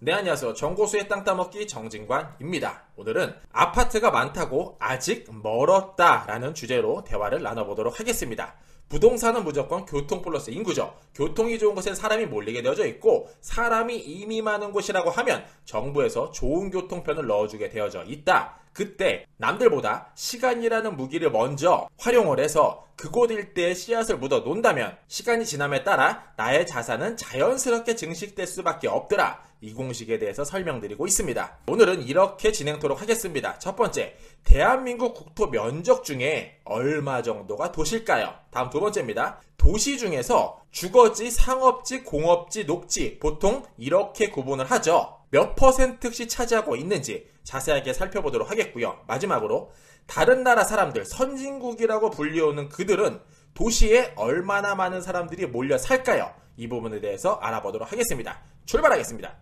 네, 안녕하세요. 정고수의 땅 따먹기 정진관입니다. 오늘은 아파트가 많다고 아직 멀었다라는 주제로 대화를 나눠보도록 하겠습니다. 부동산은 무조건 교통 플러스 인구죠. 교통이 좋은 곳엔 사람이 몰리게 되어져 있고 사람이 이미 많은 곳이라고 하면 정부에서 좋은 교통편을 넣어주게 되어져 있다. 그때 남들보다 시간이라는 무기를 먼저 활용을 해서 그곳 일대에 씨앗을 묻어 놓는다면 시간이 지남에 따라 나의 자산은 자연스럽게 증식될 수밖에 없더라. 이 공식에 대해서 설명드리고 있습니다. 오늘은 이렇게 진행토록 하겠습니다. 첫 번째, 대한민국 국토 면적 중에 얼마 정도가 도시일까요? 다음 두 번째입니다. 도시 중에서 주거지, 상업지, 공업지, 녹지 보통 이렇게 구분을 하죠. 몇 %씩 차지하고 있는지 자세하게 살펴보도록 하겠고요. 마지막으로 다른 나라 사람들, 선진국이라고 불리우는 그들은 도시에 얼마나 많은 사람들이 몰려 살까요? 이 부분에 대해서 알아보도록 하겠습니다. 출발하겠습니다.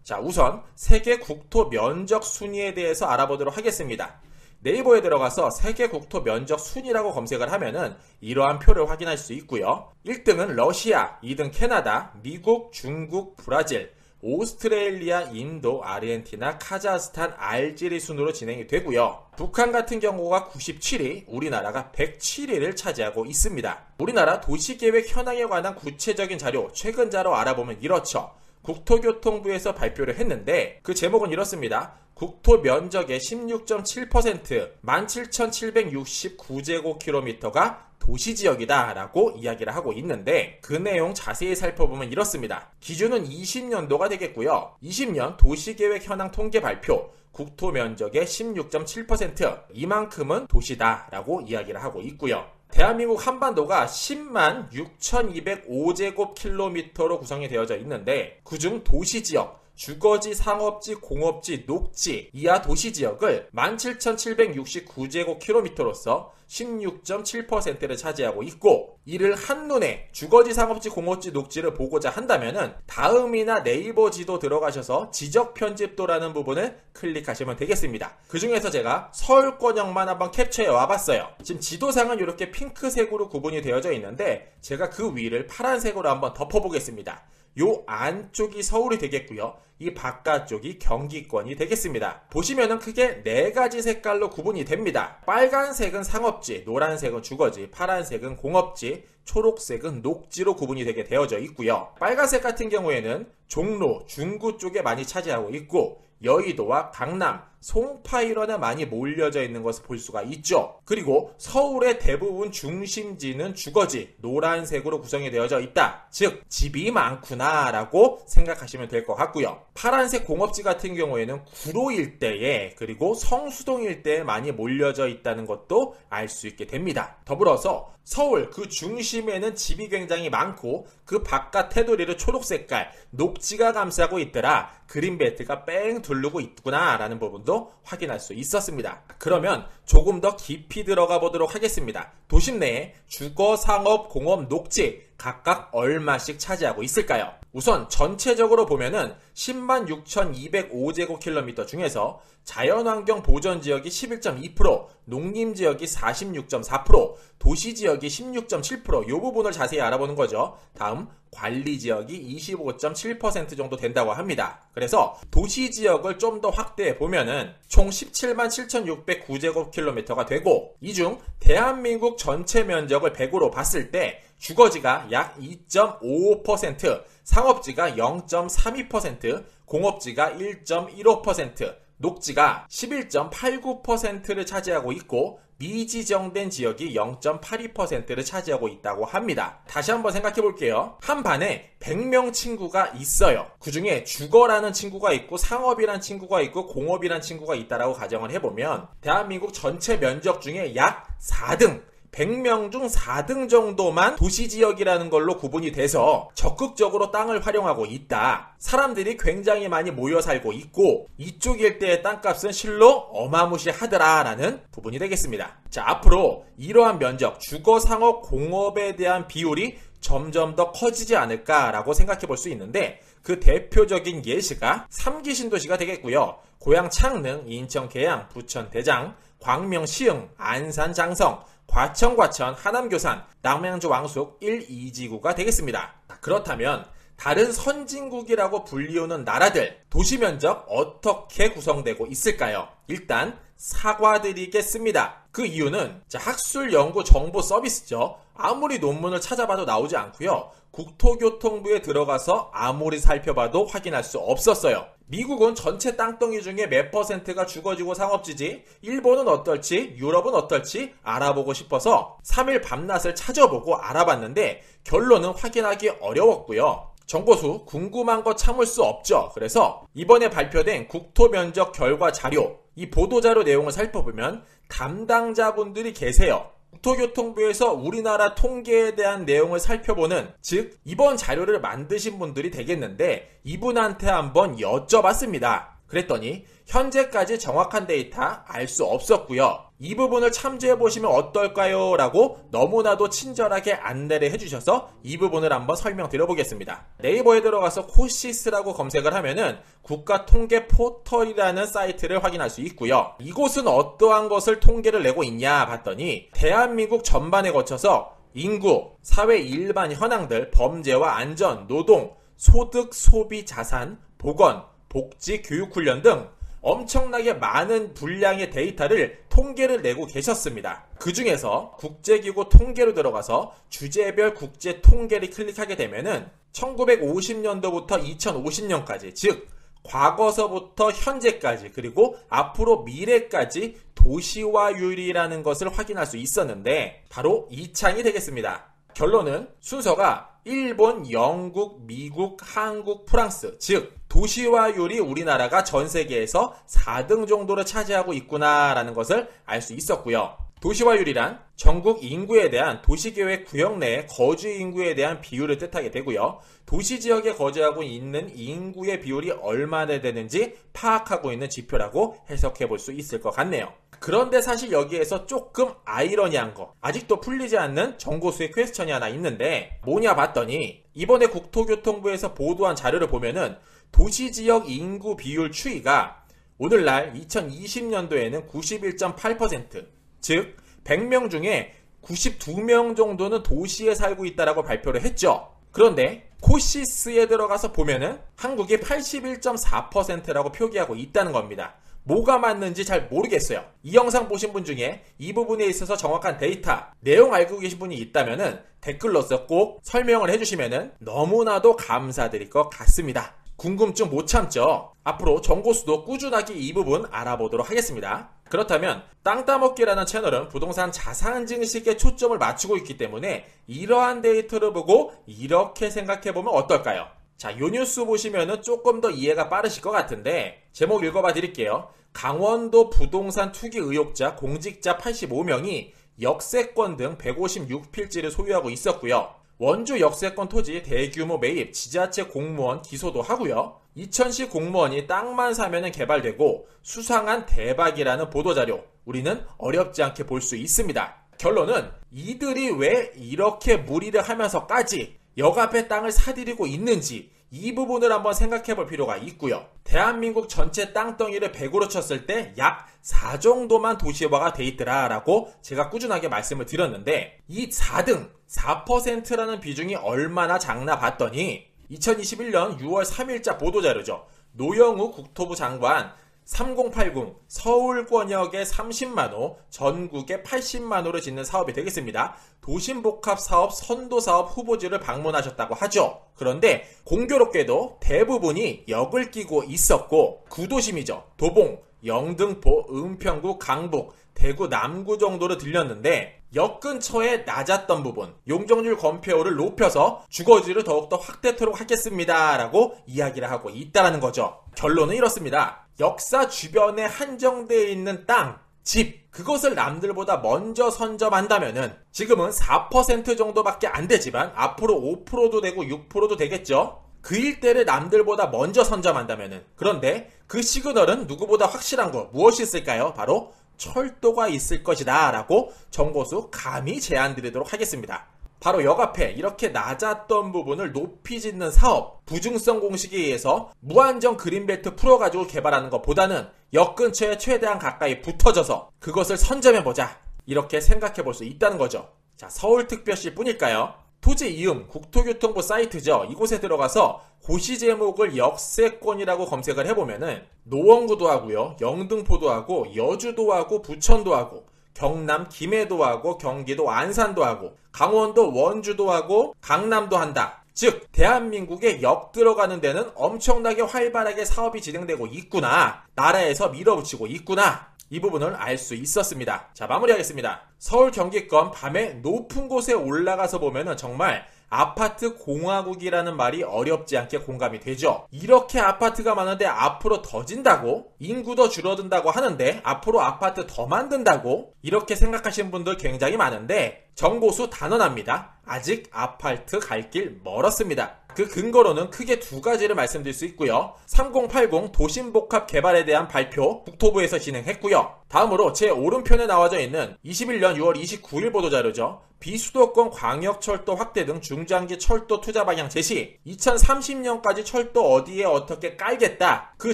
자, 우선 세계 국토 면적 순위에 대해서 알아보도록 하겠습니다. 네이버에 들어가서 세계 국토 면적 순위라고 검색을 하면은 이러한 표를 확인할 수 있고요. 1등은 러시아, 2등 캐나다, 미국, 중국, 브라질, 오스트레일리아, 인도, 아르헨티나, 카자흐스탄, 알제리 순으로 진행이 되고요. 북한 같은 경우가 97위, 우리나라가 107위를 차지하고 있습니다. 우리나라 도시계획 현황에 관한 구체적인 자료, 최근 자료 알아보면 이렇죠. 국토교통부에서 발표를 했는데 그 제목은 이렇습니다. 국토 면적의 16.7%, 17,769제곱킬로미터가 도시지역이다 라고 이야기를 하고 있는데 그 내용 자세히 살펴보면 이렇습니다. 기준은 20년도가 되겠고요. 20년 도시계획 현황 통계 발표, 국토 면적의 16.7%, 이만큼은 도시다 라고 이야기를 하고 있고요. 대한민국 한반도가 10만 6,205제곱킬로미터로 구성이 되어져 있는데 그중 도시지역, 주거지, 상업지, 공업지, 녹지 이하 도시지역을 17,769제곱킬로미터로서 16.7%를 차지하고 있고 이를 한눈에 주거지, 상업지, 공업지, 녹지를 보고자 한다면은 다음이나 네이버 지도 들어가셔서 지적 편집도라는 부분을 클릭하시면 되겠습니다. 그 중에서 제가 서울권역만 한번 캡처해 와봤어요. 지금 지도상은 이렇게 핑크색으로 구분이 되어져 있는데 제가 그 위를 파란색으로 한번 덮어보겠습니다. 요 안쪽이 서울이 되겠고요. 이 바깥쪽이 경기권이 되겠습니다. 보시면은 크게 4가지 색깔로 구분이 됩니다. 빨간색은 상업지, 노란색은 주거지, 파란색은 공업지, 초록색은 녹지로 구분이 되게 되어져 있고요. 빨간색 같은 경우에는 종로, 중구 쪽에 많이 차지하고 있고 여의도와 강남, 송파 일원에 많이 몰려져 있는 것을 볼 수가 있죠. 그리고 서울의 대부분 중심지는 주거지, 노란색으로 구성이 되어져 있다. 즉 집이 많구나 라고 생각하시면 될 것 같고요. 파란색 공업지 같은 경우에는 구로 일대에 그리고 성수동 일대에 많이 몰려져 있다는 것도 알 수 있게 됩니다. 더불어서 서울 그 중심에는 집이 굉장히 많고 그 바깥 테두리를 초록색깔 녹지가 감싸고 있더라. 그린벨트가 뺑 두르고 있구나 라는 부분도 확인할 수 있었습니다. 그러면 조금 더 깊이 들어가 보도록 하겠습니다. 도심 내에 주거, 상업, 공업, 녹지 각각 얼마씩 차지하고 있을까요? 우선 전체적으로 보면은 10만 6,205제곱킬로미터 중에서 자연환경 보전지역이 11.2%, 농림지역이 46.4%, 도시지역이 16.7%, 이 부분을 자세히 알아보는 거죠. 다음 관리지역이 25.7% 정도 된다고 합니다. 그래서 도시지역을 좀 더 확대해 보면은 총 17만 7,609제곱킬로미터가 되고 이 중 대한민국 전체 면적을 100으로 봤을 때 주거지가 약 2.55%, 상업지가 0.32%, 공업지가 1.15%, 녹지가 11.89%를 차지하고 있고 미지정된 지역이 0.82%를 차지하고 있다고 합니다. 다시 한번 생각해 볼게요. 한 반에 100명 친구가 있어요. 그 중에 주거라는 친구가 있고 상업이라는 친구가 있고 공업이라는 친구가 있다라고 가정을 해보면 대한민국 전체 면적 중에 약 4등 100명 중 4등 정도만 도시지역이라는 걸로 구분이 돼서 적극적으로 땅을 활용하고 있다. 사람들이 굉장히 많이 모여 살고 있고 이쪽 일대의 땅값은 실로 어마무시하더라라는 부분이 되겠습니다. 자, 앞으로 이러한 면적, 주거, 상업, 공업에 대한 비율이 점점 더 커지지 않을까라고 생각해 볼 수 있는데 그 대표적인 예시가 3기 신도시가 되겠고요. 고양 창릉, 인천 계양, 부천 대장, 광명 시흥, 안산 장성, 과천, 하남 교산, 남양주 왕숙 1, 2지구가 되겠습니다. 그렇다면 다른 선진국이라고 불리우는 나라들 도시 면적 어떻게 구성되고 있을까요? 일단 사과드리겠습니다. 그 이유는 학술 연구 정보 서비스죠. 아무리 논문을 찾아봐도 나오지 않고요. 국토교통부에 들어가서 아무리 살펴봐도 확인할 수 없었어요. 미국은 전체 땅덩이 중에 몇 퍼센트가 주거지구 상업지지, 일본은 어떨지, 유럽은 어떨지 알아보고 싶어서 3일 밤낮을 찾아보고 알아봤는데 결론은 확인하기 어려웠고요. 정보수 궁금한 거 참을 수 없죠. 그래서 이번에 발표된 국토면적 결과 자료, 이 보도자료 내용을 살펴보면 담당자분들이 계세요. 국토교통부에서 우리나라 통계에 대한 내용을 살펴보는, 즉 이번 자료를 만드신 분들이 되겠는데 이분한테 한번 여쭤봤습니다. 그랬더니 현재까지 정확한 데이터 알 수 없었고요. 이 부분을 참조해보시면 어떨까요? 라고 너무나도 친절하게 안내를 해주셔서 이 부분을 한번 설명드려보겠습니다. 네이버에 들어가서 코시스라고 검색을 하면은 국가통계 포털이라는 사이트를 확인할 수 있고요. 이곳은 어떠한 것을 통계를 내고 있냐 봤더니 대한민국 전반에 거쳐서 인구, 사회 일반 현황들, 범죄와 안전, 노동, 소득, 소비, 자산, 보건, 복지, 교육훈련 등 엄청나게 많은 분량의 데이터를 통계를 내고 계셨습니다. 그 중에서 국제기구 통계로 들어가서 주제별 국제 통계를 클릭하게 되면은 1950년도부터 2050년까지, 즉 과거서부터 현재까지 그리고 앞으로 미래까지 도시화율이라는 것을 확인할 수 있었는데 바로 이 창이 되겠습니다. 결론은 순서가 일본, 영국, 미국, 한국, 프랑스, 즉 도시화율이 우리나라가 전 세계에서 4등 정도를 차지하고 있구나라는 것을 알 수 있었고요. 도시화율이란 전국 인구에 대한 도시계획 구역 내의 거주 인구에 대한 비율을 뜻하게 되고요. 도시지역에 거주하고 있는 인구의 비율이 얼마나 되는지 파악하고 있는 지표라고 해석해 볼 수 있을 것 같네요. 그런데 사실 여기에서 조금 아이러니한 거, 아직도 풀리지 않는 정보수의 퀘스천이 하나 있는데 뭐냐 봤더니 이번에 국토교통부에서 보도한 자료를 보면은 도시지역 인구 비율 추이가 오늘날 2020년도에는 91.8%, 즉 100명 중에 92명 정도는 도시에 살고 있다라고 발표를 했죠. 그런데 코시스에 들어가서 보면은 한국이 81.4%라고 표기하고 있다는 겁니다. 뭐가 맞는지 잘 모르겠어요. 이 영상 보신 분 중에 이 부분에 있어서 정확한 데이터, 내용 알고 계신 분이 있다면은 댓글로서 꼭 설명을 해주시면은 너무나도 감사드릴 것 같습니다. 궁금증 못 참죠? 앞으로 정보수도 꾸준하게 이 부분 알아보도록 하겠습니다. 그렇다면 땅 따먹기라는 채널은 부동산 자산 증식에 초점을 맞추고 있기 때문에 이러한 데이터를 보고 이렇게 생각해보면 어떨까요? 자, 요 뉴스 보시면은 조금 더 이해가 빠르실 것 같은데 제목 읽어봐 드릴게요. 강원도 부동산 투기 의혹자 공직자 85명이 역세권 등 156필지를 소유하고 있었고요. 원주 역세권 토지 대규모 매입, 지자체 공무원 기소도 하고요. 이천시 공무원이 땅만 사면은 개발되고 수상한 대박이라는 보도자료, 우리는 어렵지 않게 볼 수 있습니다. 결론은 이들이 왜 이렇게 무리를 하면서까지 역 앞에 땅을 사들이고 있는지 이 부분을 한번 생각해 볼 필요가 있고요. 대한민국 전체 땅덩이를 100으로 쳤을 때 약 4 정도만 도시화가 돼 있더라 라고 제가 꾸준하게 말씀을 드렸는데 이 4등 4%라는 비중이 얼마나 작나 봤더니 2021년 6월 3일자 보도자료죠. 노영우 국토부 장관 3080 서울권역에 30만호, 전국에 80만호를 짓는 사업이 되겠습니다. 도심복합사업 선도사업 후보지를 방문하셨다고 하죠. 그런데 공교롭게도 대부분이 역을 끼고 있었고 구도심이죠. 도봉, 영등포, 은평구, 강북, 대구 남구 정도로 들렸는데 역 근처에 낮았던 부분, 용적률 건폐율을 높여서 주거지를 더욱더 확대토록 하겠습니다 라고 이야기를 하고 있다는 거죠. 결론은 이렇습니다. 역사 주변에 한정되어 있는 땅, 집, 그것을 남들보다 먼저 선점한다면은 지금은 4% 정도밖에 안 되지만 앞으로 5%도 되고 6%도 되겠죠. 그 일대를 남들보다 먼저 선점한다면은, 그런데 그 시그널은 누구보다 확실한 거 무엇이 있을까요? 바로 철도가 있을 것이다 라고 정보수 감히 제안 드리도록 하겠습니다. 바로 역 앞에 이렇게 낮았던 부분을 높이 짓는 사업, 부중성 공식에 의해서 무한정 그린벨트 풀어가지고 개발하는 것보다는 역 근처에 최대한 가까이 붙어져서 그것을 선점해보자, 이렇게 생각해 볼 수 있다는 거죠. 자, 서울특별시 뿐일까요? 토지 이음 국토교통부 사이트죠. 이곳에 들어가서 고시 제목을 역세권이라고 검색을 해보면은 노원구도 하고요, 영등포도 하고, 여주도 하고, 부천도 하고, 경남 김해도 하고, 경기도 안산도 하고, 강원도 원주도 하고, 강남도 한다. 즉 대한민국에 역 들어가는 데는 엄청나게 활발하게 사업이 진행되고 있구나, 나라에서 밀어붙이고 있구나, 이 부분을 알 수 있었습니다. 자, 마무리하겠습니다. 서울 경기권 밤에 높은 곳에 올라가서 보면은 정말 아파트 공화국이라는 말이 어렵지 않게 공감이 되죠. 이렇게 아파트가 많은데 앞으로 더 진다고? 인구도 줄어든다고 하는데 앞으로 아파트 더 만든다고? 이렇게 생각하시는 분들 굉장히 많은데 정보수 단언합니다. 아직 아파트 갈 길 멀었습니다. 그 근거로는 크게 두 가지를 말씀드릴 수 있고요. 3080 도심복합 개발에 대한 발표 국토부에서 진행했고요. 다음으로 제 오른편에 나와져 있는 21년 6월 29일 보도자료죠. 비수도권 광역철도 확대 등 중장기 철도 투자 방향 제시, 2030년까지 철도 어디에 어떻게 깔겠다, 그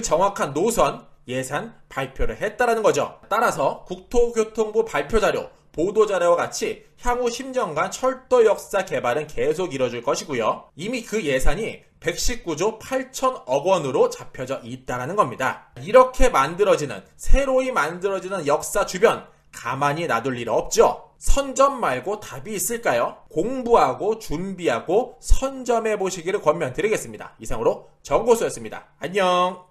정확한 노선, 예산 발표를 했다라는 거죠. 따라서 국토교통부 발표자료, 보도자료와 같이 향후 10년간 철도 역사 개발은 계속 이뤄질 것이고요. 이미 그 예산이 119조 8천억 원으로 잡혀져 있다는 겁니다. 이렇게 만들어지는, 새로이 만들어지는 역사 주변 가만히 놔둘 일 없죠. 선점 말고 답이 있을까요? 공부하고 준비하고 선점해 보시기를 권면드리겠습니다. 이상으로 정고수였습니다. 안녕.